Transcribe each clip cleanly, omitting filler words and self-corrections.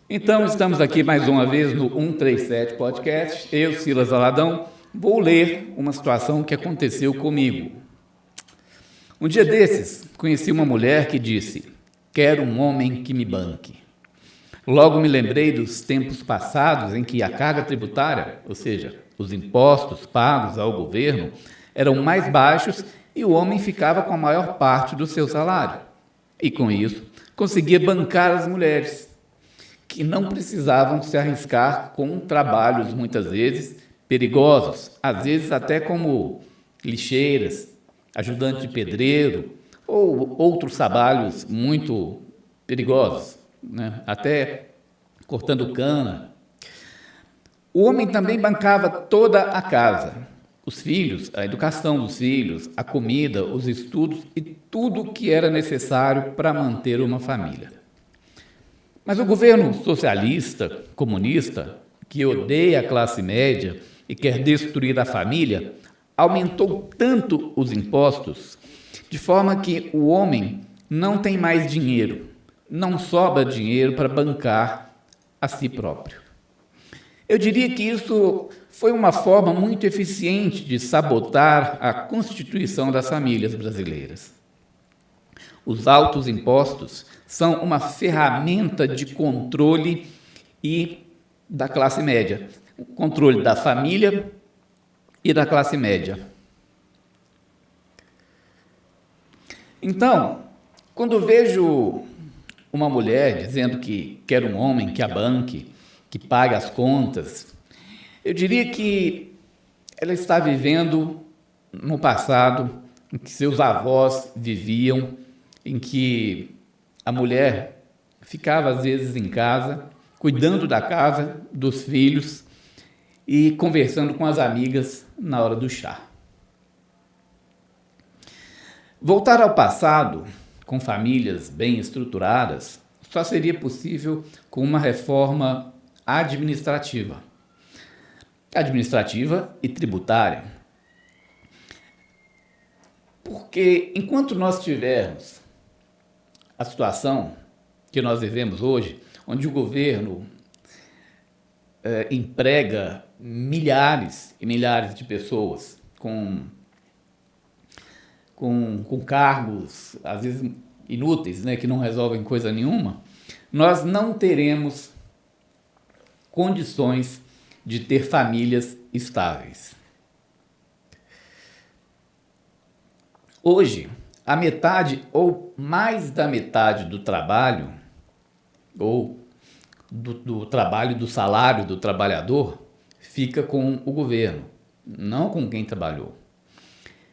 Então, estamos aqui mais uma vez no 137 Podcast. Eu, Silas Valadão, vou ler uma situação que aconteceu comigo. Um dia desses, conheci uma mulher que disse: "Quero um homem que me banque." Logo me lembrei dos tempos passados em que a carga tributária, ou seja, os impostos pagos ao governo, eram mais baixos e o homem ficava com a maior parte do seu salário. E com isso, conseguia bancar as mulheres, que não precisavam se arriscar com trabalhos muitas vezes perigosos, às vezes até como lixeiras, ajudante de pedreiro ou outros trabalhos muito perigosos, né? Até cortando cana. O homem também bancava toda a casa, os filhos, a educação dos filhos, a comida, os estudos e tudo o que era necessário para manter uma família. Mas o governo socialista, comunista, que odeia a classe média e quer destruir a família, aumentou tanto os impostos, de forma que o homem não tem mais dinheiro, não sobra dinheiro para bancar a si próprio. Eu diria que isso foi uma forma muito eficiente de sabotar a constituição das famílias brasileiras. Os altos impostos são uma ferramenta de controle e da classe média, o controle da família e da classe média. Então, quando vejo uma mulher dizendo que quer um homem que a banque, que pague as contas, eu diria que ela está vivendo no passado em que seus avós viviam, em que a mulher ficava às vezes em casa, cuidando da casa, dos filhos e conversando com as amigas na hora do chá. Voltar ao passado, com famílias bem estruturadas, só seria possível com uma reforma administrativa e tributária. Porque enquanto nós tivermos a situação que nós vivemos hoje, onde o governo emprega milhares e milhares de pessoas com cargos, às vezes inúteis, né, que não resolvem coisa nenhuma, nós não teremos condições de ter famílias estáveis. Hoje, a metade ou mais da metade do trabalho, ou do trabalho, do salário do trabalhador, fica com o governo, não com quem trabalhou.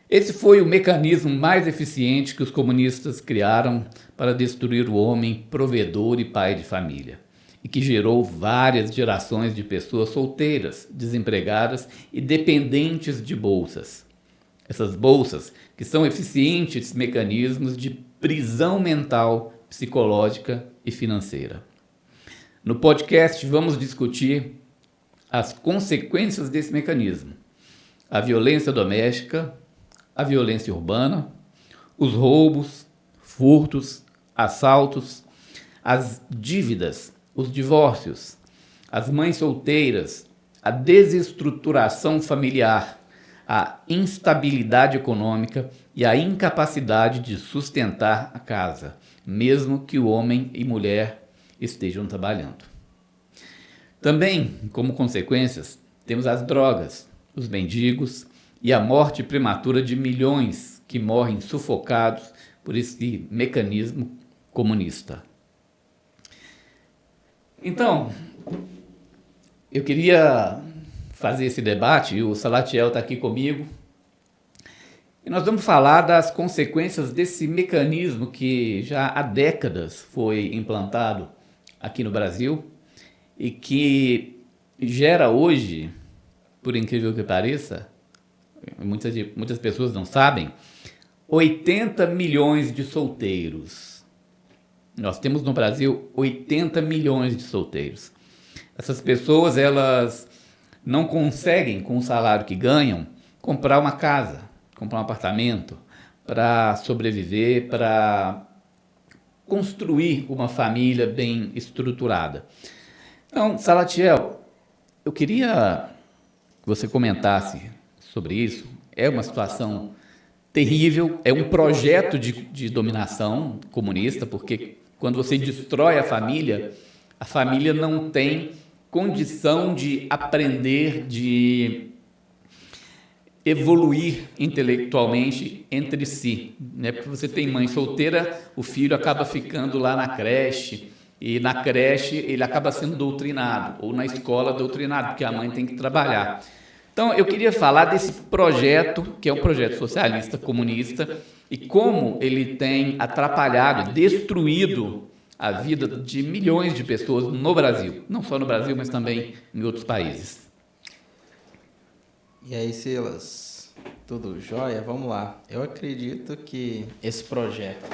Esse foi o mecanismo mais eficiente que os comunistas criaram para destruir o homem provedor e pai de família, e que gerou várias gerações de pessoas solteiras, desempregadas e dependentes de bolsas. Essas bolsas que são eficientes mecanismos de prisão mental, psicológica e financeira. No podcast vamos discutir as consequências desse mecanismo: a violência doméstica, a violência urbana, os roubos, furtos, assaltos, as dívidas, os divórcios, as mães solteiras, a desestruturação familiar, a instabilidade econômica e a incapacidade de sustentar a casa, mesmo que o homem e mulher estejam trabalhando. Também, como consequências, temos as drogas, os mendigos e a morte prematura de milhões que morrem sufocados por esse mecanismo comunista. Então, eu queria fazer esse debate, e o Salatiel está aqui comigo, e nós vamos falar das consequências desse mecanismo que já há décadas foi implantado aqui no Brasil e que gera hoje, por incrível que pareça, muitas pessoas não sabem, 80 milhões de solteiros. Nós temos no Brasil 80 milhões de solteiros. Essas pessoas, elas não conseguem, com o salário que ganham, comprar uma casa, comprar um apartamento, para sobreviver, para construir uma família bem estruturada. Então, Salatiel, eu queria que você comentasse sobre isso. É uma situação terrível, é um projeto de dominação comunista, porque quando você destrói a família não tem condição de aprender, de evoluir intelectualmente entre si, né? Porque você tem mãe solteira, o filho acaba ficando lá na creche, e na creche ele acaba sendo doutrinado, ou na escola doutrinado, porque a mãe tem que trabalhar. Então, eu queria falar desse projeto, que é um projeto socialista, comunista, e como ele tem atrapalhado, destruído a vida de milhões de pessoas no Brasil. Não só no Brasil, mas também em outros países. E aí, Silas? Tudo jóia? Vamos lá. Eu acredito que esse projeto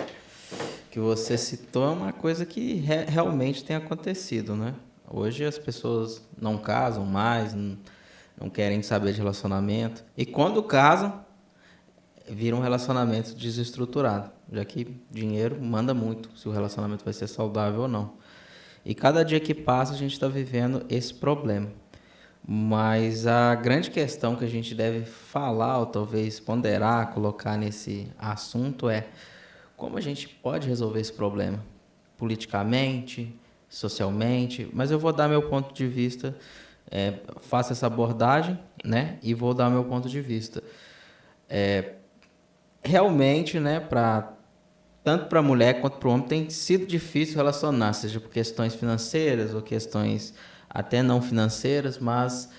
que você citou é uma coisa que realmente tem acontecido, né? Hoje as pessoas não casam mais, não querem saber de relacionamento. E quando casam, vira um relacionamento desestruturado, já que dinheiro manda muito se o relacionamento vai ser saudável ou não. E cada dia que passa, a gente está vivendo esse problema. Mas a grande questão que a gente deve falar, ou talvez ponderar, colocar nesse assunto é como a gente pode resolver esse problema? Politicamente, socialmente, mas eu vou dar meu ponto de vista, faço essa abordagem, né? E vou dar meu ponto de vista. Realmente, né, tanto para a mulher quanto para o homem, tem sido difícil relacionar, seja por questões financeiras ou questões até não financeiras, mas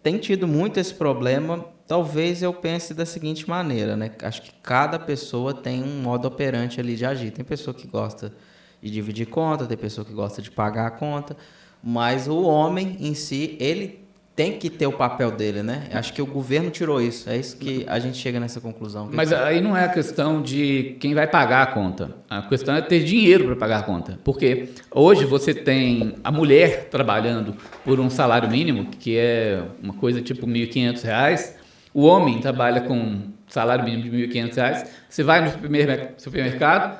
tem tido muito esse problema. Talvez eu pense da seguinte maneira, né? Acho que cada pessoa tem um modo operante ali de agir. Tem pessoa que gosta de dividir conta, tem pessoa que gosta de pagar a conta, mas o homem em si, ele tem que ter o papel dele, né? Acho que o governo tirou isso. É isso que a gente chega nessa conclusão. Mas aí não é a questão de quem vai pagar a conta. A questão é ter dinheiro para pagar a conta. Porque hoje você tem a mulher trabalhando por um salário mínimo, que é uma coisa tipo R$ 1.500. O homem trabalha com salário mínimo de R$ 1.500. Você vai no supermercado,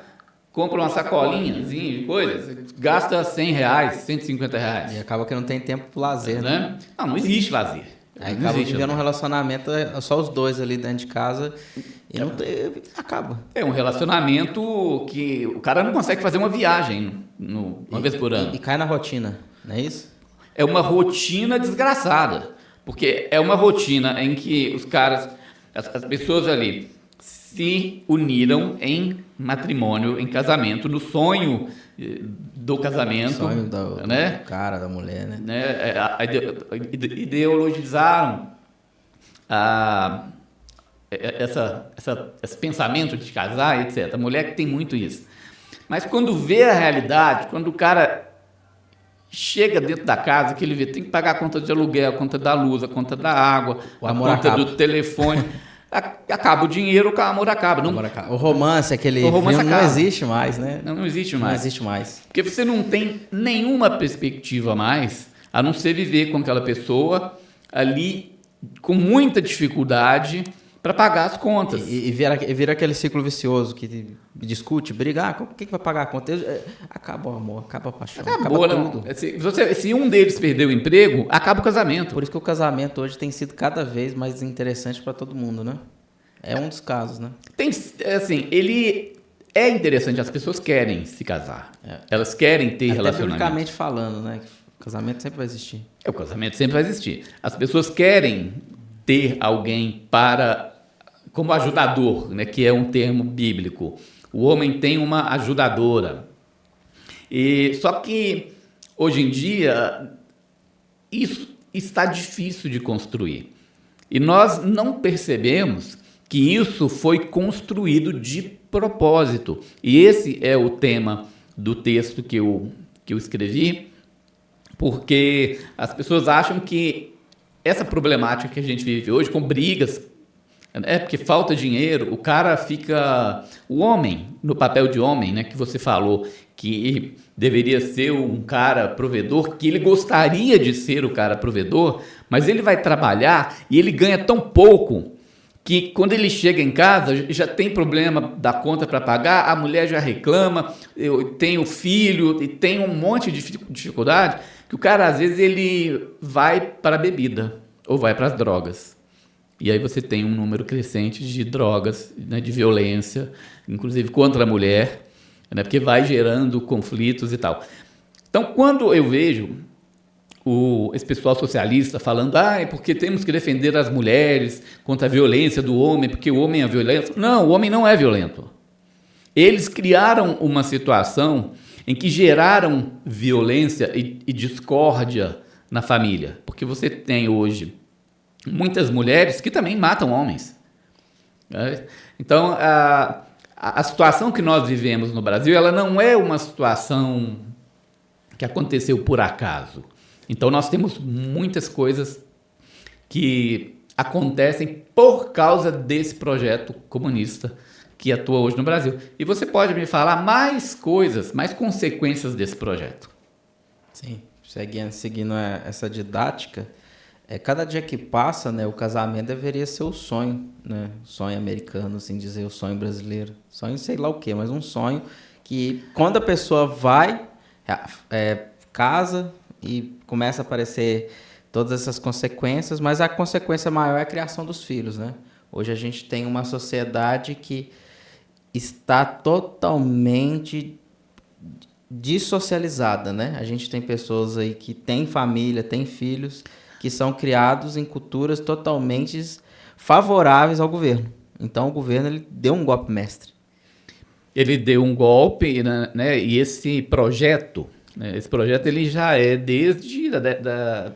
compra uma sacolinha de coisas, gasta R$ 100, R$ 150. E acaba que não tem tempo para lazer, né? Não existe lazer. Aí acaba vivendo um relacionamento, só os dois ali dentro de casa, e não tem, acaba. É um relacionamento que o cara não consegue fazer uma viagem uma vez por ano. E cai na rotina, não é isso? É uma rotina desgraçada, porque é uma rotina em que os caras, as pessoas ali se uniram em matrimônio, em casamento, no sonho do casamento. Sonho do cara, da mulher, né? Ideologizaram esse pensamento de casar, etc. A mulher que tem muito isso. Mas quando vê a realidade, quando o cara chega dentro da casa, que ele vê, tem que pagar a conta de aluguel, a conta da luz, a conta da água, a conta do telefone... Acaba o dinheiro, o amor acaba. O romance, não existe mais, né? Não existe mais. Não existe mais. Porque você não tem nenhuma perspectiva mais, a não ser viver com aquela pessoa ali com muita dificuldade para pagar as contas. E vira aquele ciclo vicioso que discute, briga, por que vai pagar a conta? Acaba o amor, acaba a paixão, acaba tudo. Se um deles perder o emprego, acaba o casamento. Por isso que o casamento hoje tem sido cada vez mais interessante para todo mundo, né? É um dos casos, né? Ele é interessante, as pessoas querem se casar. Elas querem ter relacionamento. Biblicamente falando, né? O casamento sempre vai existir. O casamento sempre vai existir. As pessoas querem ter alguém como ajudador, né, que é um termo bíblico. O homem tem uma ajudadora. Só que, hoje em dia, isso está difícil de construir. E nós não percebemos que isso foi construído de propósito. E esse é o tema do texto que eu escrevi, porque as pessoas acham que essa problemática que a gente vive hoje, com brigas, porque falta dinheiro, o homem, no papel de homem, né, que você falou, que deveria ser um cara provedor, que ele gostaria de ser o cara provedor, mas ele vai trabalhar e ele ganha tão pouco que quando ele chega em casa, já tem problema da conta para pagar, a mulher já reclama, eu tenho filho, e tem um monte de dificuldade, que o cara, às vezes, ele vai para a bebida, ou vai para as drogas. E aí você tem um número crescente de drogas, né, de violência, inclusive contra a mulher, né, porque vai gerando conflitos e tal. Então, quando eu vejo esse pessoal socialista falando é porque temos que defender as mulheres contra a violência do homem, porque o homem é violento. Não, o homem não é violento. Eles criaram uma situação em que geraram violência e discórdia na família. Porque você tem hoje muitas mulheres que também matam homens. Então, a situação que nós vivemos no Brasil, ela não é uma situação que aconteceu por acaso. Então, nós temos muitas coisas que acontecem por causa desse projeto comunista que atua hoje no Brasil. E você pode me falar mais coisas, mais consequências desse projeto? Sim, seguindo essa didática, cada dia que passa, né, o casamento deveria ser o sonho, né? O sonho americano, assim dizer, o sonho brasileiro. Sonho sei lá o quê, mas um sonho que quando a pessoa vai, casa e começa a aparecer todas essas consequências, mas a consequência maior é a criação dos filhos, né? Hoje a gente tem uma sociedade que está totalmente dissocializada, né? A gente tem pessoas aí que têm família, têm filhos, que são criados em culturas totalmente favoráveis ao governo. Então o governo ele deu um golpe mestre. Ele deu um golpe, né? E esse projeto ele já é desde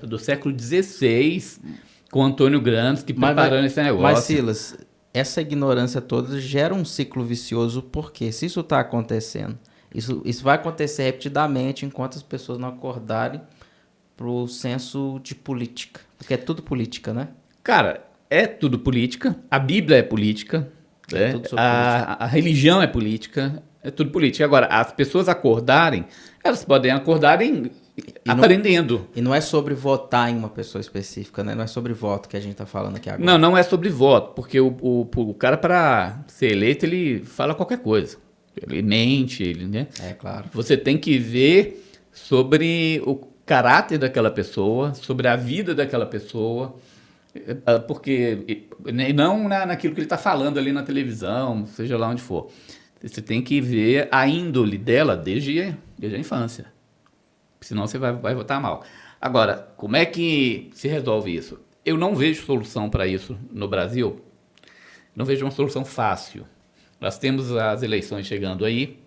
do século XVI, com Antônio Gramsci preparando esse negócio. Mas, Silas, essa ignorância toda gera um ciclo vicioso, porque se isso está acontecendo, isso vai acontecer repetidamente enquanto as pessoas não acordarem para o senso de política. Porque é tudo política, né? Cara, é tudo política. A Bíblia é política. É tudo sobre política. A religião é política. É tudo política. Agora, as pessoas acordarem, elas podem acordarem aprendendo. E não é sobre votar em uma pessoa específica, né? Não é sobre voto que a gente está falando aqui agora. Não, não é sobre voto, porque o cara, para ser eleito, ele fala qualquer coisa. Ele mente, né? É, claro. Você tem que ver sobre o caráter daquela pessoa, sobre a vida daquela pessoa, porque não naquilo que ele está falando ali na televisão, seja lá onde for. Você tem que ver a índole dela desde a infância. Senão você vai votar mal. Agora, como é que se resolve isso? Eu não vejo solução para isso no Brasil. Não vejo uma solução fácil. Nós temos as eleições chegando aí.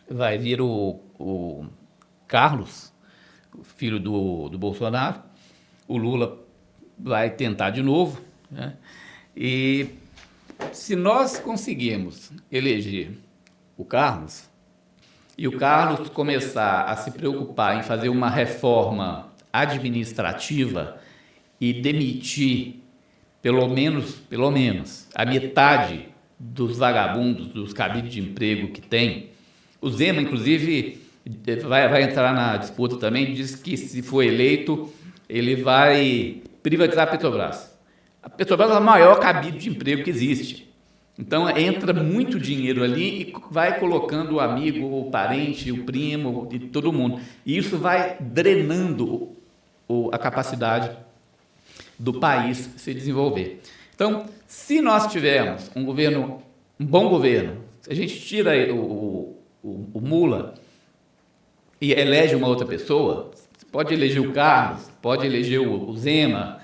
Vai vir o Carlos, filho do Bolsonaro. O Lula vai tentar de novo, né? E se nós conseguirmos eleger o Carlos, e o Carlos começar a se preocupar em fazer uma reforma administrativa e demitir pelo menos a metade dos vagabundos, dos cabides de emprego que tem, o Zema, inclusive, vai entrar na disputa também, diz que se for eleito, ele vai privatizar a Petrobras. A Petrobras é o maior cabide de emprego que existe. Então, entra muito dinheiro ali e vai colocando o amigo, o parente, o primo, de todo mundo. E isso vai drenando a capacidade do país se desenvolver. Então, se nós tivermos um bom governo, se a gente tira o Mula e elege uma outra pessoa, pode eleger o Carlos, pode eleger o Zema,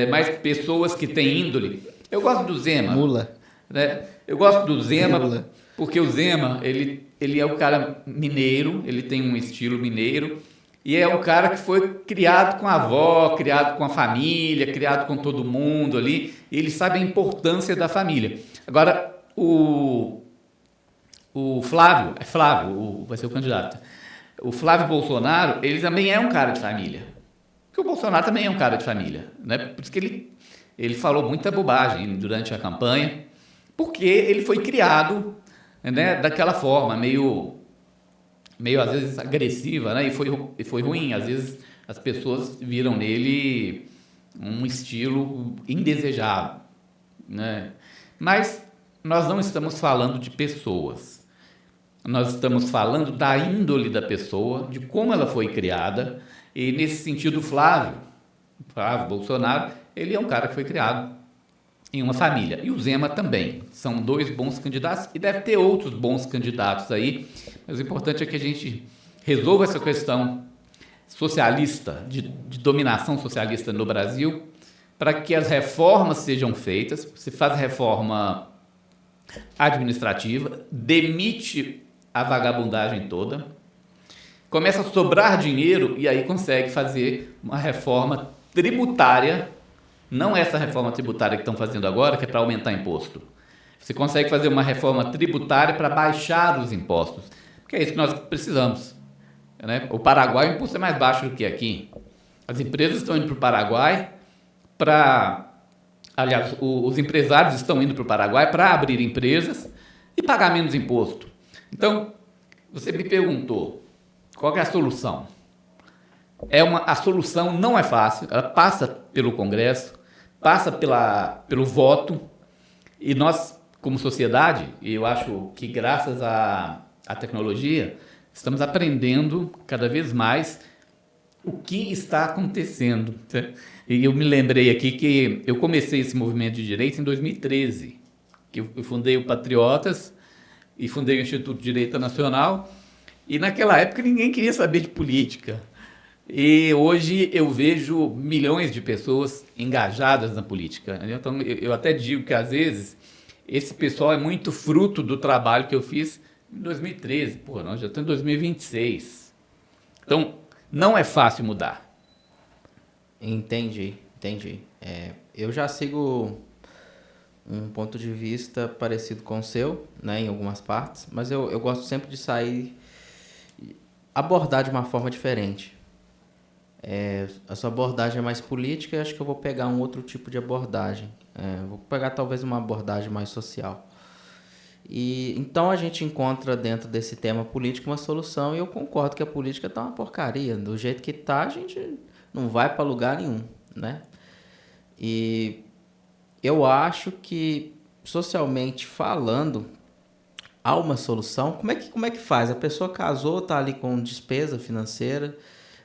mas pessoas que têm índole. Eu gosto do Zema. Mula. Né? Eu gosto do Zema porque o Zema ele é um cara mineiro, ele tem um estilo mineiro e é um cara que foi criado com a avó, criado com a família, criado com todo mundo ali, e ele sabe a importância da família. Agora, o Flávio, vai ser o candidato, o Flávio Bolsonaro, ele também é um cara de família, porque o Bolsonaro também é um cara de família, né? Por isso que ele falou muita bobagem durante a campanha, porque ele foi criado, né, daquela forma, meio às vezes agressiva, né, e foi ruim. Às vezes as pessoas viram nele um estilo indesejável, né? Mas nós não estamos falando de pessoas. Nós estamos falando da índole da pessoa, de como ela foi criada. E, nesse sentido, Flávio Bolsonaro, ele é um cara que foi criado em uma família. E o Zema também. São dois bons candidatos e deve ter outros bons candidatos aí. Mas o importante é que a gente resolva essa questão socialista, de dominação socialista no Brasil, para que as reformas sejam feitas. Você faz a reforma administrativa, demite a vagabundagem toda, começa a sobrar dinheiro e aí consegue fazer uma reforma tributária, não essa reforma tributária que estão fazendo agora, que é para aumentar imposto. Você consegue fazer uma reforma tributária para baixar os impostos, porque é isso que nós precisamos, né? O Paraguai, o imposto é mais baixo do que aqui. As empresas estão indo para o Paraguai aliás, os empresários estão indo para o Paraguai para abrir empresas e pagar menos imposto. Então, você me perguntou qual é a solução. A solução não é fácil, ela passa pelo Congresso, passa pelo voto, e nós, como sociedade, e eu acho que graças à tecnologia, estamos aprendendo cada vez mais o que está acontecendo. E eu me lembrei aqui que eu comecei esse movimento de direita em 2013, que eu fundei o Patriotas e fundei o Instituto de Direito Nacional, e naquela época ninguém queria saber de política. E hoje eu vejo milhões de pessoas engajadas na política. Então eu até digo que às vezes esse pessoal é muito fruto do trabalho que eu fiz em 2013. Pô, nós já estamos em 2026. Então não é fácil mudar. Entendi. Eu já sigo um ponto de vista parecido com o seu, né, em algumas partes, mas eu gosto sempre de sair, abordar de uma forma diferente. A sua abordagem é mais política, e acho que eu vou pegar um outro tipo de abordagem. Vou pegar talvez uma abordagem mais social. E então a gente encontra dentro desse tema político uma solução, e eu concordo que a política está uma porcaria. Do jeito que está, a gente não vai para lugar nenhum, né? E eu acho que, socialmente falando, há uma solução. Como é que faz? A pessoa casou, está ali com despesa financeira,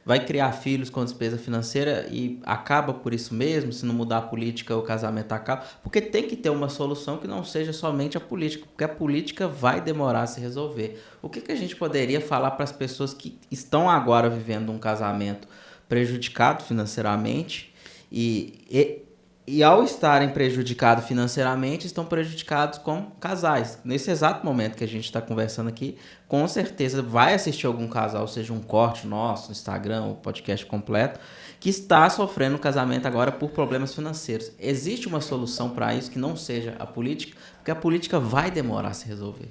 vai criar filhos com despesa financeira e acaba por isso mesmo. Se não mudar a política, o casamento acaba. Porque tem que ter uma solução que não seja somente a política, porque a política vai demorar a se resolver. O que a gente poderia falar para as pessoas que estão agora vivendo um casamento prejudicado financeiramente e ao estarem prejudicados financeiramente, estão prejudicados como casais? Nesse exato momento que a gente está conversando aqui, com certeza vai assistir algum casal, seja um corte nosso no Instagram, o podcast completo, que está sofrendo um casamento agora por problemas financeiros. Existe uma solução para isso que não seja a política? Porque a política vai demorar a se resolver.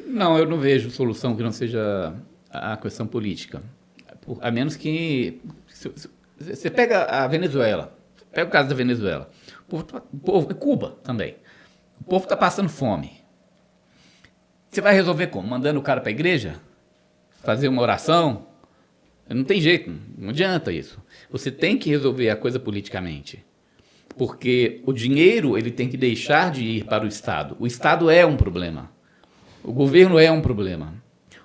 Não, eu não vejo solução que não seja a questão política. A menos que... Você pega a Venezuela, pega o caso da Venezuela. Cuba também. O povo está passando fome. Você vai resolver como? Mandando o cara para a igreja? Fazer uma oração? Não tem jeito, não adianta isso. Você tem que resolver a coisa politicamente. Porque o dinheiro ele tem que deixar de ir para o Estado. O Estado é um problema. O governo é um problema.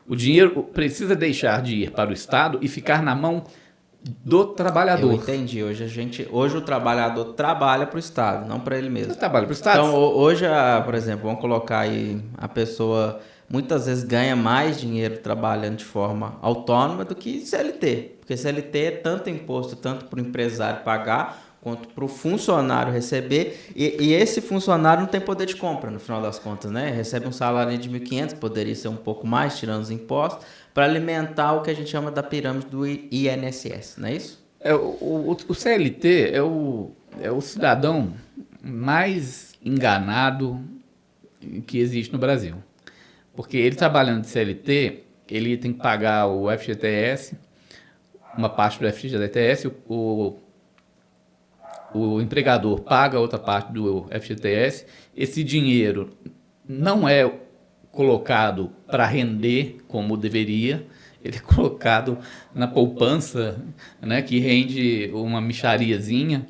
O dinheiro precisa deixar de ir para o Estado e ficar na mão do trabalhador. Eu entendi. Hoje o trabalhador trabalha para o Estado, não para ele mesmo. Ele trabalha para o Estado. Então, hoje, por exemplo, vamos colocar aí, a pessoa muitas vezes ganha mais dinheiro trabalhando de forma autônoma do que CLT. Porque CLT é tanto imposto, tanto para o empresário pagar, quanto para o funcionário receber, e esse funcionário não tem poder de compra, no final das contas, né? Recebe um salário de 1.500, poderia ser um pouco mais, tirando os impostos, para alimentar o que a gente chama da pirâmide do INSS, não é isso? O CLT é o cidadão mais enganado que existe no Brasil. Porque ele trabalhando de CLT, ele tem que pagar o FGTS, uma parte do FGTS, o empregador paga outra parte do FGTS, esse dinheiro não é colocado para render como deveria, ele é colocado na poupança, né, que rende uma mixariazinha.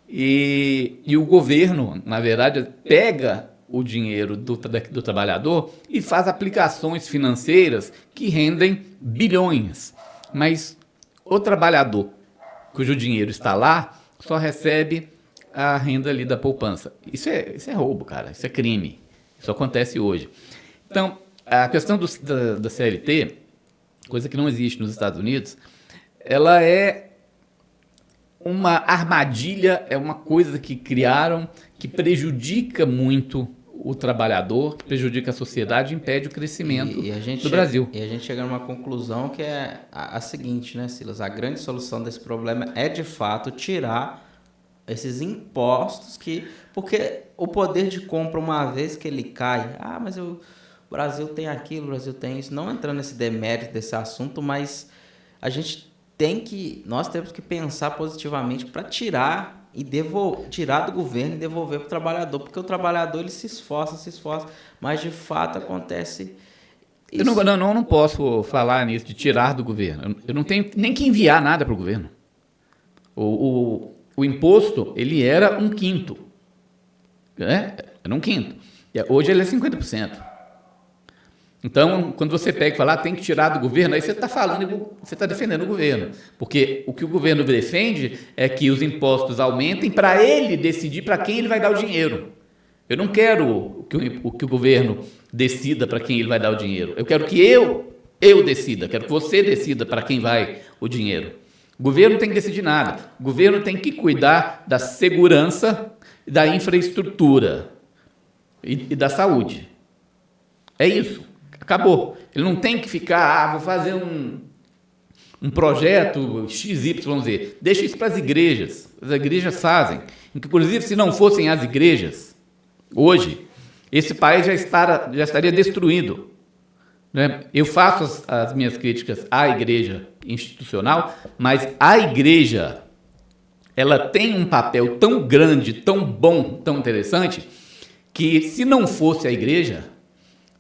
e o governo, na verdade, pega o dinheiro do trabalhador e faz aplicações financeiras que rendem bilhões. Mas o trabalhador cujo dinheiro está lá só recebe a renda ali da poupança. Isso é roubo, cara. Isso é crime. Isso acontece hoje. Então, a questão da CLT, coisa que não existe nos Estados Unidos, ela é uma armadilha, é uma coisa que criaram que prejudica muito o trabalhador, que prejudica a sociedade e impede o crescimento do Brasil. E a gente chega numa conclusão que é a seguinte, né, Silas? A grande solução desse problema é, de fato, tirar esses impostos porque o poder de compra, uma vez que ele cai, mas o Brasil tem aquilo, o Brasil tem isso, não entrando nesse demérito desse assunto, mas nós temos que pensar positivamente para tirar do governo e devolver para o trabalhador, porque o trabalhador ele se esforça, mas de fato acontece isso. Eu não posso falar nisso de tirar do governo. Eu não tenho nem que enviar nada para o governo. O imposto, ele era 1/5. Né? Era 1/5. Hoje ele é 50%. Então, quando você pega e fala, tem que tirar do governo, aí você está defendendo o governo. Porque o que o governo defende é que os impostos aumentem para ele decidir para quem ele vai dar o dinheiro. Eu não quero que o governo decida para quem ele vai dar o dinheiro. Eu quero que eu decida, quero que você decida para quem vai o dinheiro. O governo não tem que decidir nada. O governo tem que cuidar da segurança, da infraestrutura e da saúde. É isso. Acabou. Ele não tem que ficar, vou fazer um projeto XYZ. Deixa isso para as igrejas. As igrejas fazem. Inclusive, se não fossem as igrejas, hoje, esse país já estaria destruído. Né? Eu faço as minhas críticas à igreja institucional, mas a igreja ela tem um papel tão grande, tão bom, tão interessante, que se não fosse a igreja,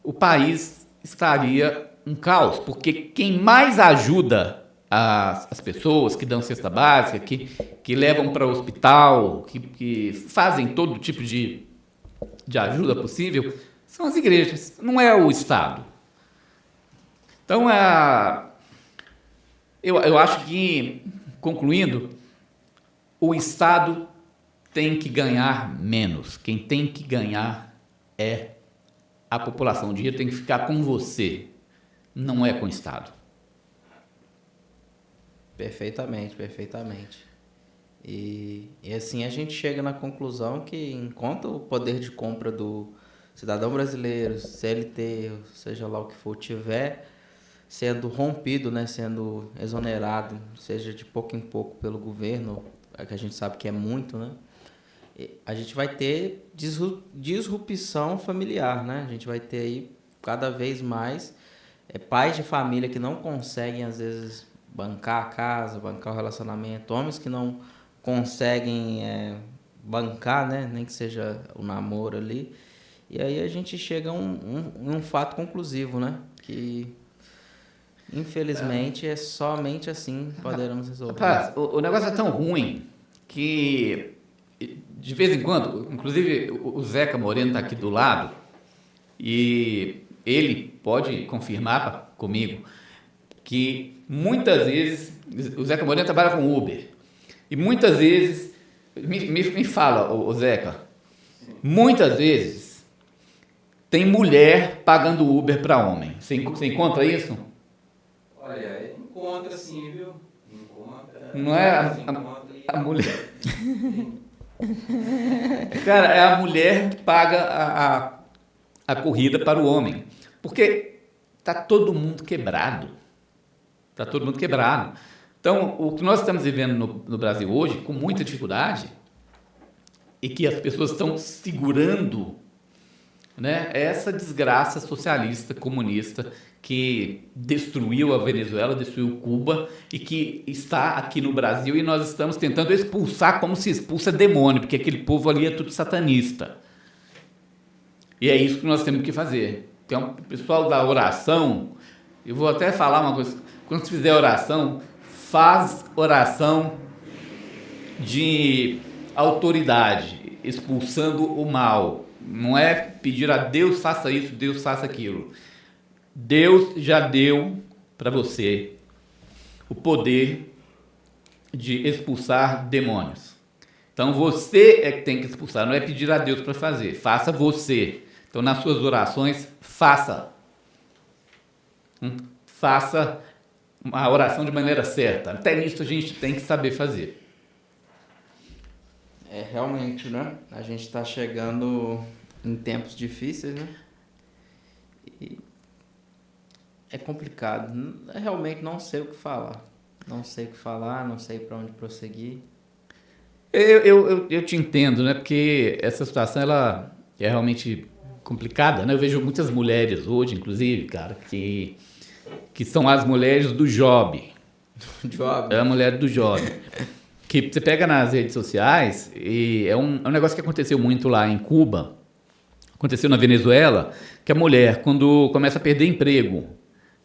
o país estaria um caos, porque quem mais ajuda as pessoas que dão cesta básica, que levam para o hospital, que fazem todo tipo de ajuda possível, são as igrejas, não é o Estado. Então, eu acho que, concluindo, o Estado tem que ganhar menos. Quem tem que ganhar é a população. O dinheiro tem que ficar com você, não é com o Estado. Perfeitamente. E assim a gente chega na conclusão que enquanto o poder de compra do cidadão brasileiro, CLT, seja lá o que for, tiver sendo rompido, né, sendo exonerado, seja de pouco em pouco pelo governo, que a gente sabe que é muito, né? A gente vai ter disrupção familiar, né? A gente vai ter aí cada vez mais pais de família que não conseguem, às vezes, bancar a casa, bancar o relacionamento, homens que não conseguem bancar, né? Nem que seja o namoro ali. E aí a gente chega a um fato conclusivo, né? Que, infelizmente, é somente assim que poderemos resolver. Rapaz, o negócio é tão ruim que, de vez em quando, inclusive o Zeca Moreno está aqui do lado, e ele pode confirmar comigo que muitas vezes, o Zeca Moreno trabalha com Uber, e muitas vezes, me fala, o Zeca, muitas vezes tem mulher pagando Uber para homem. Você encontra isso? Olha, encontra sim, viu? Encontra. Não é a mulher. Cara, é a mulher que paga a corrida para o homem. Porque está todo mundo quebrado. Está todo mundo quebrado. Então, o que nós estamos vivendo no Brasil hoje, com muita dificuldade, e que as pessoas estão segurando, né, é essa desgraça socialista, comunista, que destruiu a Venezuela, destruiu Cuba e que está aqui no Brasil, e nós estamos tentando expulsar como se expulsa demônio, porque aquele povo ali é tudo satanista. E é isso que nós temos que fazer. Então, o pessoal da oração, eu vou até falar uma coisa, quando você fizer oração, faz oração de autoridade, expulsando o mal. Não é pedir a Deus faça isso, Deus faça aquilo. Deus já deu para você o poder de expulsar demônios. Então você é que tem que expulsar, não é pedir a Deus para fazer, faça você. Então nas suas orações, faça a oração de maneira certa. Até nisso a gente tem que saber fazer. Realmente, né? A gente está chegando em tempos difíceis, né? E é complicado. Realmente não sei o que falar. Não sei para onde prosseguir. Eu te entendo, né? Porque essa situação ela é realmente complicada, né? Eu vejo muitas mulheres hoje, inclusive, cara, que são as mulheres do Job. Job. É a mulher do Job. Que você pega nas redes sociais e é um negócio que aconteceu muito lá em Cuba, aconteceu na Venezuela, que a mulher, quando começa a perder emprego,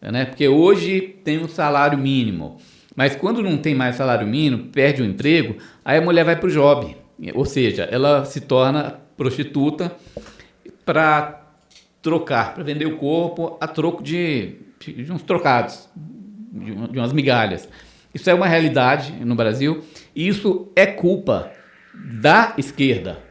né? Porque hoje tem um salário mínimo, mas quando não tem mais salário mínimo, perde o emprego, aí a mulher vai para o Job, ou seja, ela se torna prostituta para trocar, para vender o corpo a troco de uns trocados, de umas migalhas. Isso é uma realidade no Brasil e isso é culpa da esquerda,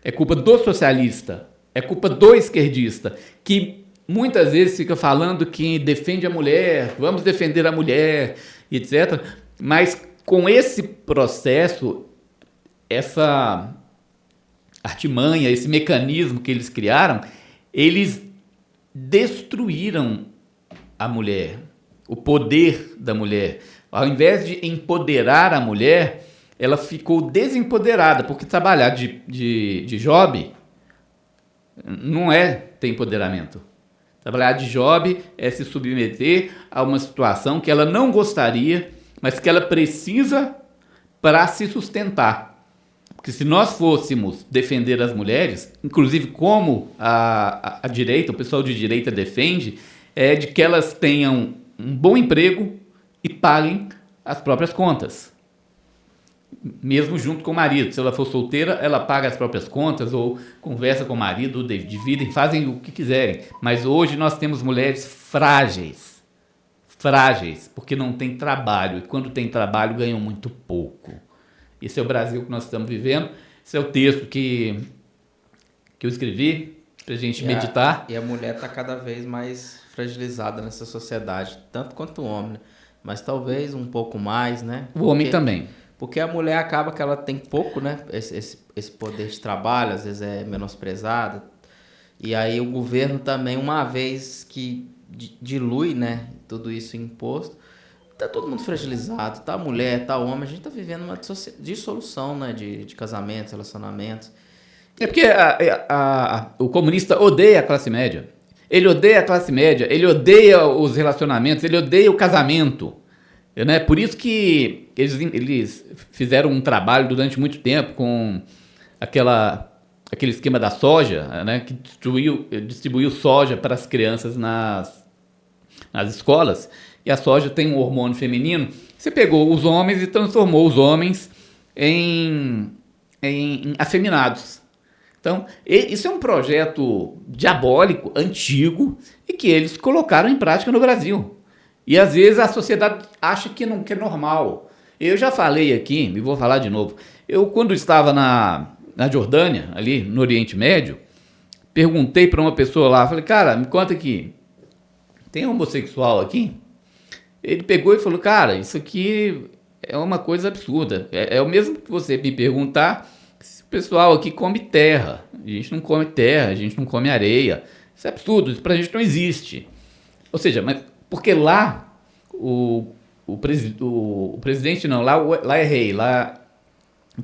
é culpa do socialista, é culpa do esquerdista, que muitas vezes fica falando que defende a mulher, vamos defender a mulher, etc. Mas com esse processo, essa artimanha, esse mecanismo que eles criaram, eles destruíram a mulher, o poder da mulher. Ao invés de empoderar a mulher, ela ficou desempoderada, porque trabalhar de job não é ter empoderamento. Trabalhar de job é se submeter a uma situação que ela não gostaria, mas que ela precisa para se sustentar. Porque se nós fôssemos defender as mulheres, inclusive como a direita, o pessoal de direita defende, é de que elas tenham um bom emprego e paguem as próprias contas. Mesmo junto com o marido. Se ela for solteira, ela paga as próprias contas ou conversa com o marido, ou dividem, fazem o que quiserem. Mas hoje nós temos mulheres frágeis, porque não tem trabalho. E quando tem trabalho, ganham muito pouco. Esse é o Brasil que nós estamos vivendo. Esse é o texto que eu escrevi para a gente meditar. E a mulher está cada vez mais fragilizada nessa sociedade, tanto quanto o homem, né? Mas talvez um pouco mais, né? O homem também. Porque a mulher acaba que ela tem pouco, né? Esse poder de trabalho, às vezes é menosprezada. E aí o governo também, uma vez que dilui, né, tudo isso em imposto, tá todo mundo fragilizado, tá a mulher, tá o homem, a gente tá vivendo uma dissolução, né, de casamentos, relacionamentos. É porque o comunista odeia a classe média. Ele odeia a classe média, ele odeia os relacionamentos, ele odeia o casamento. Né? Por isso que eles fizeram um trabalho durante muito tempo com aquele esquema da soja, né? Que distribuiu soja para as crianças nas escolas. E a soja tem um hormônio feminino. Você pegou os homens e transformou os homens em afeminados. Então, isso é um projeto diabólico, antigo, e que eles colocaram em prática no Brasil. E às vezes a sociedade acha que é normal. Eu já falei aqui, e vou falar de novo. Eu, quando estava na Jordânia, ali no Oriente Médio, perguntei para uma pessoa lá, falei, cara, me conta aqui, tem homossexual aqui? Ele pegou e falou, cara, isso aqui é uma coisa absurda. É o mesmo que você me perguntar se o pessoal aqui come terra. A gente não come terra, a gente não come areia. Isso é absurdo, isso pra gente não existe. Ou seja, mas porque lá o presidente não, lá é rei, lá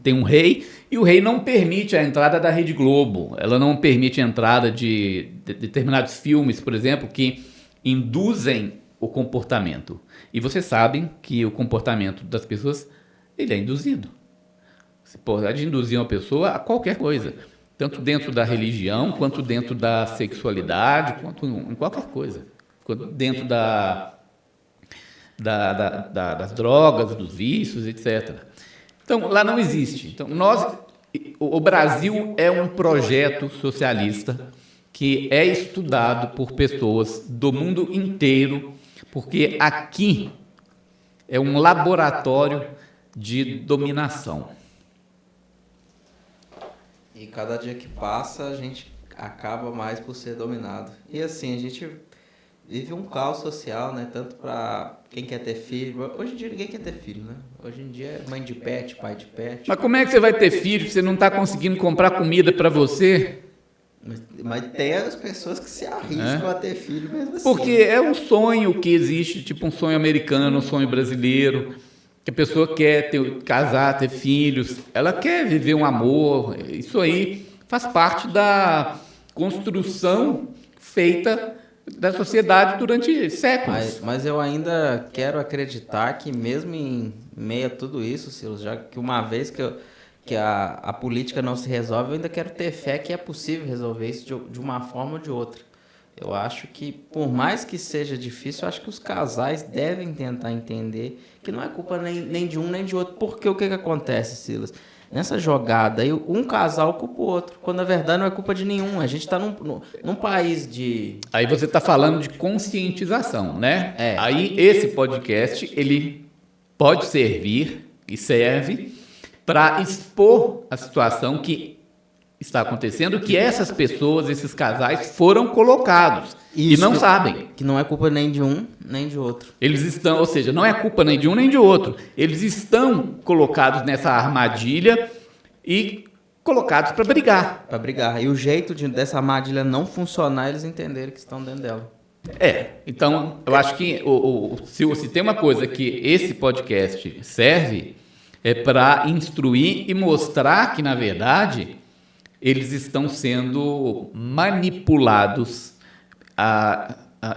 tem um rei e o rei não permite a entrada da Rede Globo. Ela não permite a entrada de determinados filmes, por exemplo, que induzem o comportamento. E vocês sabem que o comportamento das pessoas, ele é induzido. Você pode induzir uma pessoa a qualquer coisa, tanto dentro da religião, quanto dentro da sexualidade, quanto em qualquer coisa. Quanto dentro das drogas, dos vícios, etc. Então, lá não existe. Então, nós O Brasil é um projeto socialista que é estudado por pessoas do mundo inteiro, porque aqui é um laboratório de dominação. E cada dia que passa, a gente acaba mais por ser dominado. E assim, a gente vive um caos social, né? Tanto para quem quer ter filho. Hoje em dia ninguém quer ter filho, né? Hoje em dia é mãe de pet, pai de pet. Mas como é que você vai ter filho se você não está conseguindo comprar comida para você? Mas tem as pessoas que se arriscam a ter filho mesmo assim. Porque é um sonho que existe, tipo um sonho americano, um sonho brasileiro, que a pessoa quer casar, ter filhos, ela quer viver um amor. Isso aí faz parte da construção feita da sociedade durante séculos. Mas eu ainda quero acreditar que mesmo em meio a tudo isso, Silas, já que uma vez que a política não se resolve, eu ainda quero ter fé que é possível resolver isso de uma forma ou de outra. Eu acho que, por mais que seja difícil, eu acho que os casais devem tentar entender que não é culpa nem de um nem de outro. Porque o que acontece, Silas? Nessa jogada aí, um casal culpa o outro, quando na verdade não é culpa de nenhum. A gente está num país de... Aí você está falando de conscientização, né? É. Aí esse podcast, ele pode servir e serve para expor a situação que está acontecendo, que essas pessoas, esses casais foram colocados e não sabem. Que não é culpa nem de um nem de outro. Eles estão, ou seja, não é culpa nem de um nem de outro. Eles estão colocados nessa armadilha e colocados para brigar. Para brigar. E o jeito dessa armadilha não funcionar, eles entenderem que estão dentro dela. Então, eu acho que se tem uma coisa que esse podcast serve, é para instruir e mostrar que, na verdade, eles estão sendo manipulados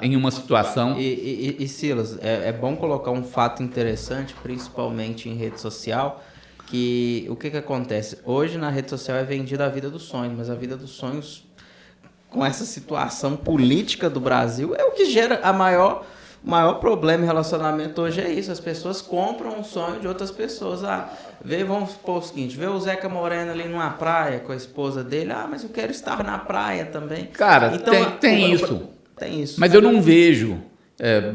em uma situação... E Silas, é bom colocar um fato interessante, principalmente em rede social, que o que acontece? Hoje, na rede social, é vendida a vida dos sonhos, mas a vida dos sonhos, com essa situação política do Brasil, é o que gera o maior problema em relacionamento hoje é isso. As pessoas compram um sonho de outras pessoas. Vamos supor o seguinte, vê o Zeca Moreno ali numa praia com a esposa dele. Mas eu quero estar na praia também. Cara, então, tem isso. Tem isso. Mas eu não vejo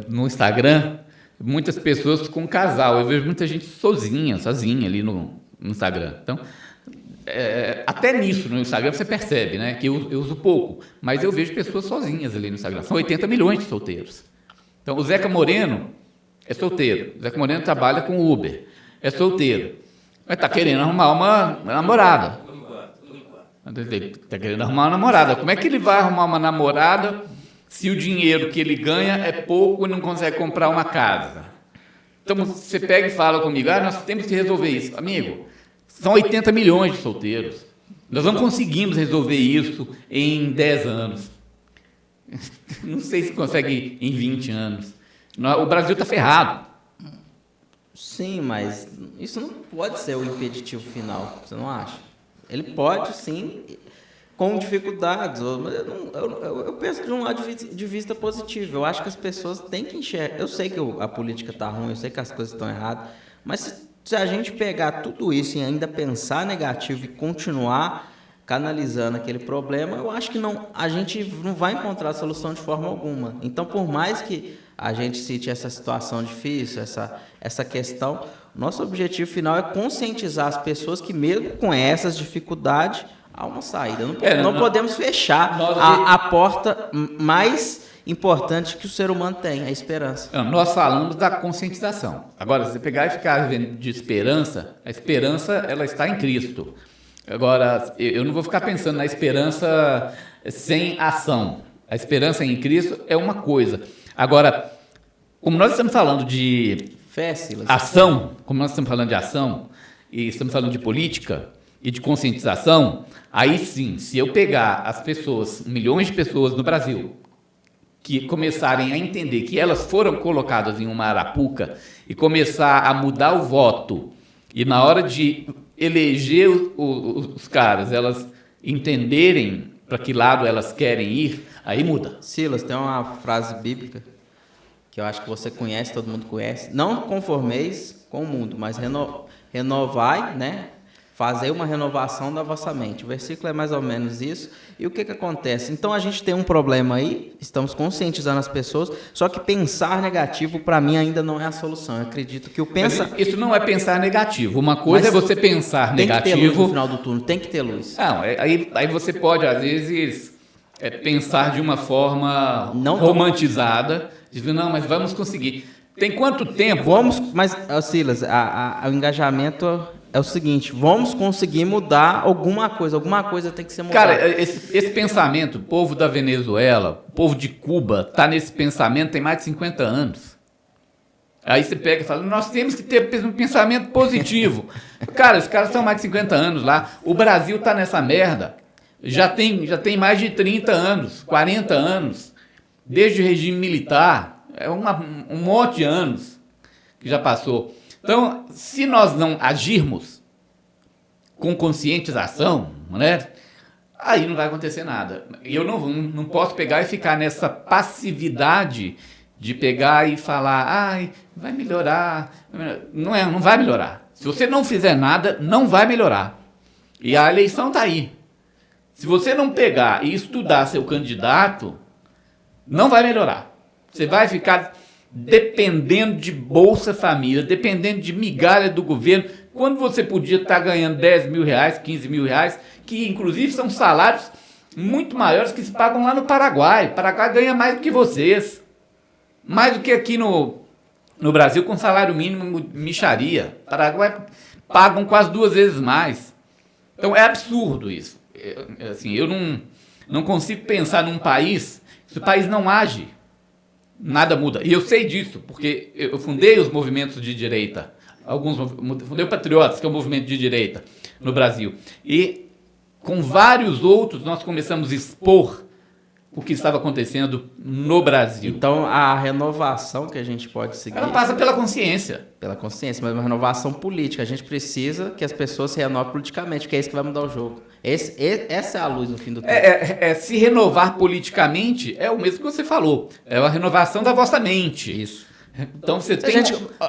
no Instagram muitas pessoas com casal. Eu vejo muita gente sozinha ali no Instagram. Então, até nisso no Instagram você percebe, né? Que eu uso pouco. Mas eu vejo pessoas sozinhas ali no Instagram. São 80 milhões de solteiros. Então, o Zeca Moreno é solteiro. O Zeca Moreno trabalha com Uber. É solteiro. Mas está querendo arrumar uma namorada. Está querendo arrumar uma namorada. Como é que ele vai arrumar uma namorada se o dinheiro que ele ganha é pouco e não consegue comprar uma casa? Então, você pega e fala comigo, nós temos que resolver isso. Amigo, são 80 milhões de solteiros. Nós não conseguimos resolver isso em 10 anos. Não sei se consegue em 20 anos. O Brasil está ferrado. Sim, mas isso não pode ser o impeditivo final, você não acha? Ele pode, sim, com dificuldades. Mas eu penso de um lado de vista positivo. Eu acho que as pessoas têm que enxergar. Eu sei que a política está ruim, eu sei que as coisas estão erradas, mas se a gente pegar tudo isso e ainda pensar negativo e continuar canalizando aquele problema, eu acho que a gente não vai encontrar solução de forma alguma. Então, por mais que a gente cite essa situação difícil, essa questão, nosso objetivo final é conscientizar as pessoas que, mesmo com essas dificuldades, há uma saída. Não podemos fechar a porta mais importante que o ser humano tem, a esperança. Nós falamos da conscientização. Agora, se você pegar e ficar vivendo de esperança, a esperança ela está em Cristo. Agora, eu não vou ficar pensando na esperança sem ação. A esperança em Cristo é uma coisa. Agora, como nós estamos falando de ação, como nós estamos falando de ação, e estamos falando de política e de conscientização, aí sim, se eu pegar as pessoas, milhões de pessoas no Brasil, que começarem a entender que elas foram colocadas em uma arapuca e começar a mudar o voto, e na hora de eleger os caras, elas entenderem para que lado elas querem ir, aí muda. Silas, tem uma frase bíblica que eu acho que você conhece, todo mundo conhece. Não conformeis com o mundo, mas renovai, né? Fazer uma renovação da vossa mente. O versículo é mais ou menos isso. E o que acontece? Então a gente tem um problema aí, estamos conscientizando as pessoas, só que pensar negativo para mim ainda não é a solução. Eu acredito que o Mas isso não é pensar negativo. Uma coisa é você pensar negativo. Tem que ter luz no final do túnel, tem que ter luz. Não, aí você pode, às vezes, pensar de uma forma romantizada, dizendo, não, mas vamos conseguir. Tem quanto tempo? Mas, Silas, o engajamento é o seguinte, vamos conseguir mudar alguma coisa tem que ser mudada. Cara, esse pensamento, o povo da Venezuela, o povo de Cuba, está nesse pensamento tem mais de 50 anos. Aí você pega e fala, nós temos que ter um pensamento positivo. Cara, os caras estão mais de 50 anos lá, o Brasil está nessa merda, já tem mais de 30 anos, 40 anos, desde o regime militar, um monte de anos que já passou. Então, se nós não agirmos com conscientização, né, aí não vai acontecer nada. E eu não posso pegar e ficar nessa passividade de pegar e falar, ai, vai melhorar. Não vai melhorar. Se você não fizer nada, não vai melhorar. E a eleição está aí. Se você não pegar e estudar seu candidato, não vai melhorar. Você vai ficar dependendo de Bolsa Família, dependendo de migalha do governo, quando você podia estar ganhando 10 mil reais, 15 mil reais, que inclusive são salários muito maiores que se pagam lá no Paraguai. O Paraguai ganha mais do que vocês. Mais do que aqui no Brasil, com salário mínimo, mixaria. Paraguai pagam quase 2 vezes mais. Então é absurdo isso. Assim, eu não consigo pensar num país, se o país não age, nada muda. E eu sei disso, porque eu fundei os movimentos de direita. Fundei o Patriotas, que é um movimento de direita no Brasil. E com vários outros nós começamos a expor o que estava acontecendo no Brasil. Então, a renovação que a gente pode seguir... Ela passa pela consciência. Pela consciência, mas uma renovação política. A gente precisa que as pessoas se renovem politicamente, porque é isso que vai mudar o jogo. Essa é a luz no fim do tempo. Se renovar politicamente é o mesmo que você falou. É a renovação da vossa mente. Isso. Então você tem...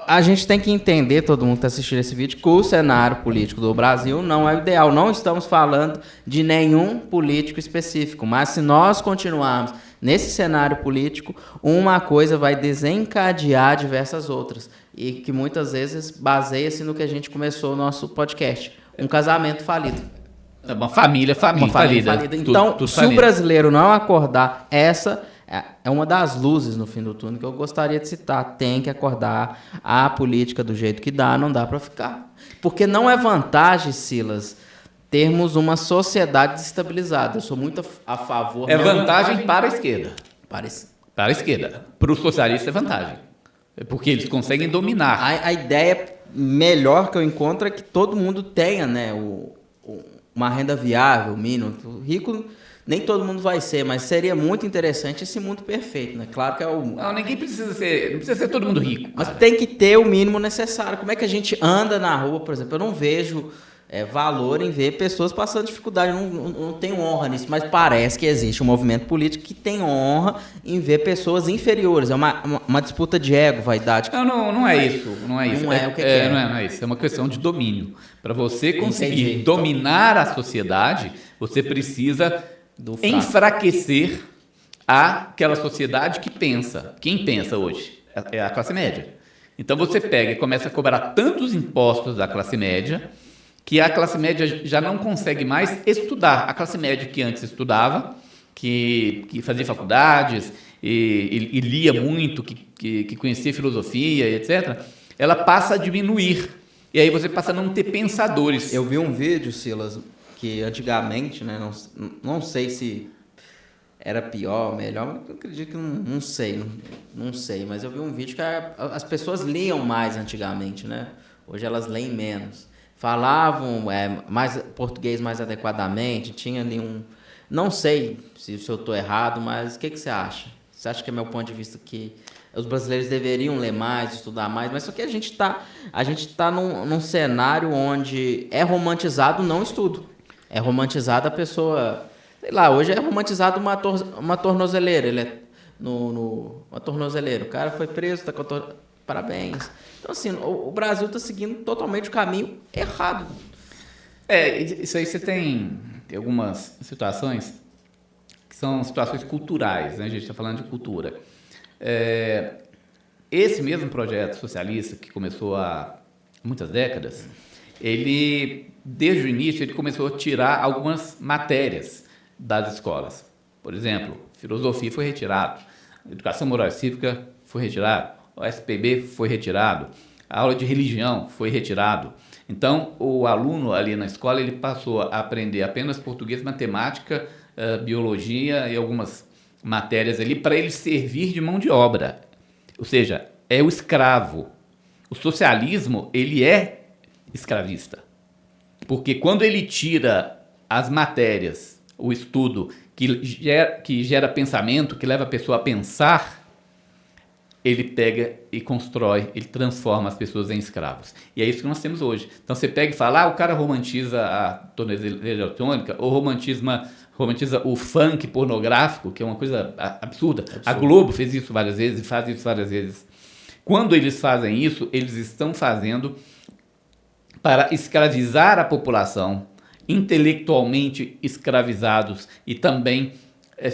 A gente tem que entender, todo mundo que está assistindo esse vídeo, que o cenário político do Brasil não é o ideal. Não estamos falando de nenhum político específico, mas se nós continuarmos nesse cenário político, uma coisa vai desencadear diversas outras. E que muitas vezes baseia-se no que a gente começou o nosso podcast. Um casamento falido. Uma família falida. Então, se o brasileiro não acordar, essa é uma das luzes no fim do túnel que eu gostaria de citar. Tem que acordar. A política do jeito que dá, não dá para ficar. Porque não é vantagem, Silas, termos uma sociedade desestabilizada. Eu sou muito a favor... É vantagem para a esquerda. Para a esquerda. Para o socialista é vantagem. É porque eles conseguem dominar. A ideia melhor que eu encontro é que todo mundo tenha, né, uma renda viável, mínimo. O rico... Nem todo mundo vai ser, mas seria muito interessante esse mundo perfeito, né? Claro que é o... Não, ninguém precisa ser... Não precisa ser todo mundo rico. Mas tem que ter o mínimo necessário. Como é que a gente anda na rua, por exemplo? Eu não vejo valor em ver pessoas passando dificuldade. Eu não tenho honra nisso, mas parece que existe um movimento político que tem honra em ver pessoas inferiores. É uma disputa de ego, vaidade. Não é isso. Não é isso. Não é o que é. Não é isso. É uma questão de domínio. Para você conseguir dominar a sociedade, você precisa... enfraquecer aquela sociedade que pensa. Quem pensa hoje? É a classe média. Então você pega e começa a cobrar tantos impostos da classe média que a classe média já não consegue mais estudar. A classe média que antes estudava, que fazia faculdades e lia muito, que conhecia filosofia, etc., ela passa a diminuir. E aí você passa a não ter pensadores. Eu vi um vídeo, Silas, que antigamente, né, não sei se era pior, melhor, eu acredito que não sei, mas eu vi um vídeo que as pessoas liam mais antigamente, né? Hoje elas leem menos. Falavam mais português mais adequadamente, tinha ali não sei se eu estou errado, mas o que você acha? Você acha que é meu ponto de vista que os brasileiros deveriam ler mais, estudar mais, mas só que a gente tá num cenário onde é romantizado não estudo. É romantizado a pessoa... Sei lá, hoje é romantizado uma tornozeleira. Ele é uma tornozeleira. O cara foi preso, tá com parabéns. Então, assim, o Brasil está seguindo totalmente o caminho errado. Isso aí você tem algumas situações que são situações culturais, né? A gente está falando de cultura. Esse mesmo projeto socialista que começou há muitas décadas, ele, desde o início, ele começou a tirar algumas matérias das escolas. Por exemplo, filosofia foi retirado, educação moral e cívica foi retirado, o SPB foi retirado, a aula de religião foi retirado. Então, o aluno ali na escola, ele passou a aprender apenas português, matemática, biologia e algumas matérias ali para ele servir de mão de obra. Ou seja, é o escravo. O socialismo, ele é escravista. Porque quando ele tira as matérias, o estudo que gera pensamento, que leva a pessoa a pensar, ele pega e constrói, ele transforma as pessoas em escravos. E é isso que nós temos hoje. Então você pega e fala, o cara romantiza a tornozeleira eletrônica, ou romantiza o funk pornográfico, que é uma coisa absurda. A Globo fez isso várias vezes e faz isso várias vezes. Quando eles fazem isso, eles estão fazendo para escravizar a população, intelectualmente escravizados e também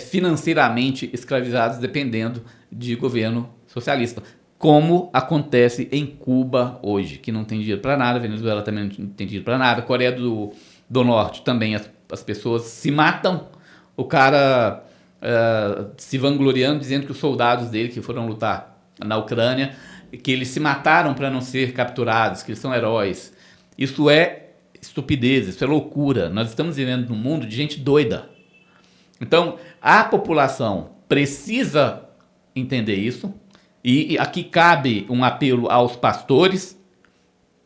financeiramente escravizados, dependendo de governo socialista, como acontece em Cuba hoje, que não tem dinheiro para nada, Venezuela também não tem dinheiro para nada, Coreia do Norte também, as pessoas se matam, o cara se vangloriando, dizendo que os soldados dele que foram lutar na Ucrânia, que eles se mataram para não ser capturados, que eles são heróis. Isso é estupidez, isso é loucura. Nós estamos vivendo num mundo de gente doida. Então, a população precisa entender isso, e aqui cabe um apelo aos pastores: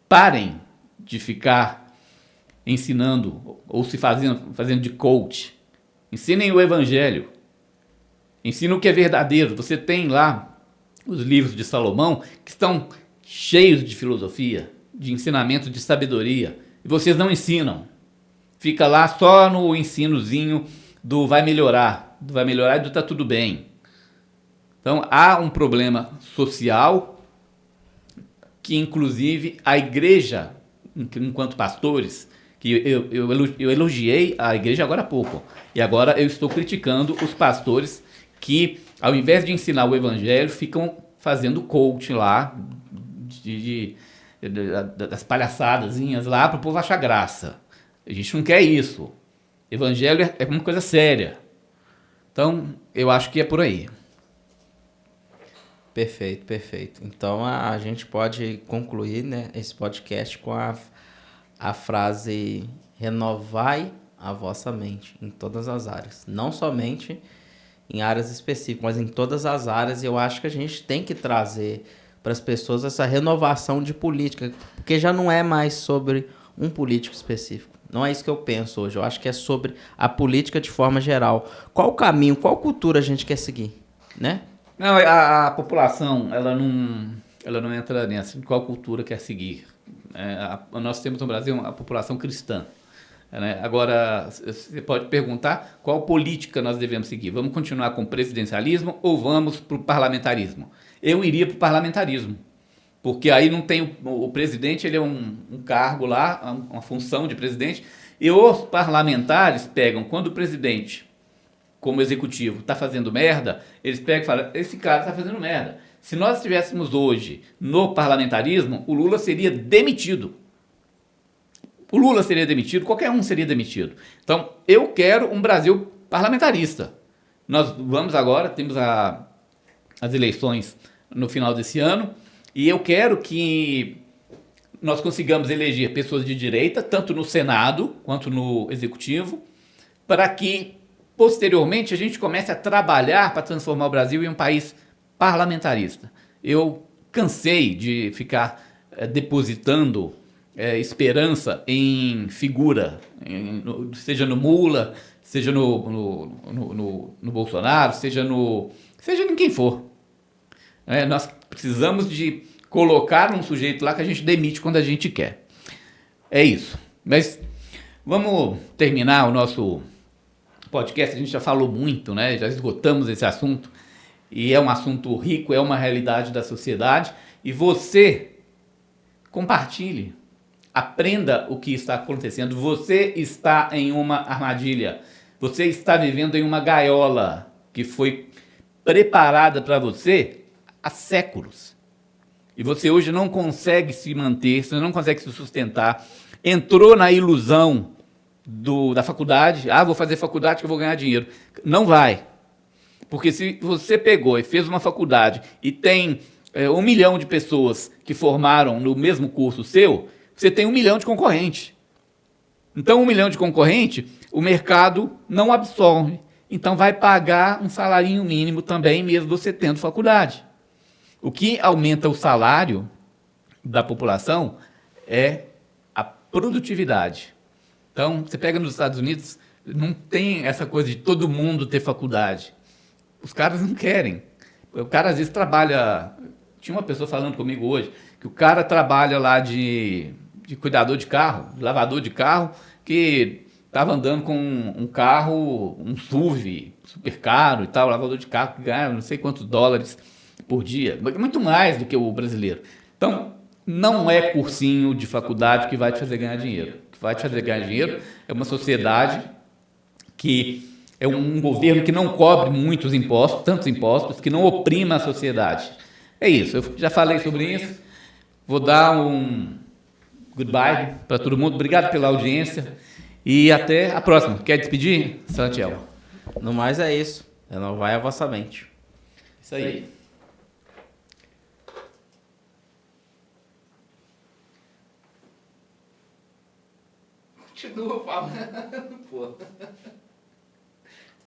parem de ficar ensinando ou se fazendo de coach. Ensinem o evangelho. Ensinem o que é verdadeiro. Você tem lá os livros de Salomão que estão cheios de filosofia, de ensinamento, de sabedoria, e vocês não ensinam. Fica lá só no ensinozinho do vai melhorar e do tá tudo bem. Então, há um problema social que, inclusive, a igreja, enquanto pastores, que eu elogiei a igreja agora há pouco, e agora eu estou criticando os pastores que, ao invés de ensinar o evangelho, ficam fazendo coach lá, das palhaçadazinhas lá, para o povo achar graça. A gente não quer isso. Evangelho é uma coisa séria. Então, eu acho que é por aí. Perfeito, perfeito. Então, a gente pode concluir, né, esse podcast com a frase: renovai a vossa mente em todas as áreas. Não somente em áreas específicas, mas em todas as áreas. E eu acho que a gente tem que trazer para as pessoas essa renovação de política, porque já não é mais sobre um político específico. Não é isso que eu penso hoje. Eu acho que é sobre a política de forma geral. Qual o caminho, qual cultura a gente quer seguir, né? Não, a população, ela não entra nessa, qual cultura quer seguir. Nós temos no Brasil a população cristã. Né? Agora, você pode perguntar qual política nós devemos seguir. Vamos continuar com o presidencialismo ou vamos para o parlamentarismo? Eu iria para o parlamentarismo, porque aí não tem o presidente, ele é um cargo lá, uma função de presidente, e os parlamentares pegam, quando o presidente, como executivo, está fazendo merda, eles pegam e falam, esse cara está fazendo merda. Se nós estivéssemos hoje no parlamentarismo, o Lula seria demitido. O Lula seria demitido, qualquer um seria demitido. Então, eu quero um Brasil parlamentarista. Nós vamos agora, temos as eleições no final desse ano, e eu quero que nós consigamos eleger pessoas de direita, tanto no Senado quanto no Executivo, para que, posteriormente, a gente comece a trabalhar para transformar o Brasil em um país parlamentarista. Eu cansei de ficar depositando esperança em figura, seja no Lula, seja no Bolsonaro, seja em quem for. Nós precisamos de colocar um sujeito lá que a gente demite quando a gente quer. É isso. Mas vamos terminar o nosso podcast. A gente já falou muito, né? Já esgotamos esse assunto. E é um assunto rico, é uma realidade da sociedade. E você compartilhe. Aprenda o que está acontecendo. Você está em uma armadilha. Você está vivendo em uma gaiola que foi preparada para você há séculos. E você hoje não consegue se manter, você não consegue se sustentar. Entrou na ilusão da faculdade. Vou fazer faculdade que eu vou ganhar dinheiro. Não vai. Porque se você pegou e fez uma faculdade e tem 1 milhão de pessoas que formaram no mesmo curso seu, você tem 1 milhão de concorrentes. Então, 1 milhão de concorrentes, o mercado não absorve. Então, vai pagar um salarinho mínimo também, mesmo você tendo faculdade. O que aumenta o salário da população é a produtividade. Então, você pega nos Estados Unidos, não tem essa coisa de todo mundo ter faculdade. Os caras não querem. O cara, às vezes, trabalha... Tinha uma pessoa falando comigo hoje que o cara trabalha lá de cuidador de carro, de lavador de carro, que estava andando com um carro, um SUV, super caro e tal, lavador de carro que ganha não sei quantos dólares por dia, muito mais do que o brasileiro. Então, não é cursinho de faculdade que vai te fazer ganhar dinheiro. O que vai te fazer ganhar dinheiro é uma sociedade que é um governo que não cobre muitos impostos, tantos impostos, que não oprima a sociedade. É isso, eu já falei sobre isso. Vou dar um goodbye para todo mundo. Obrigado pela audiência e até a próxima. Quer despedir, Santiago? No mais é isso. Renovai a vossa mente. Isso aí. Continua falando, pô.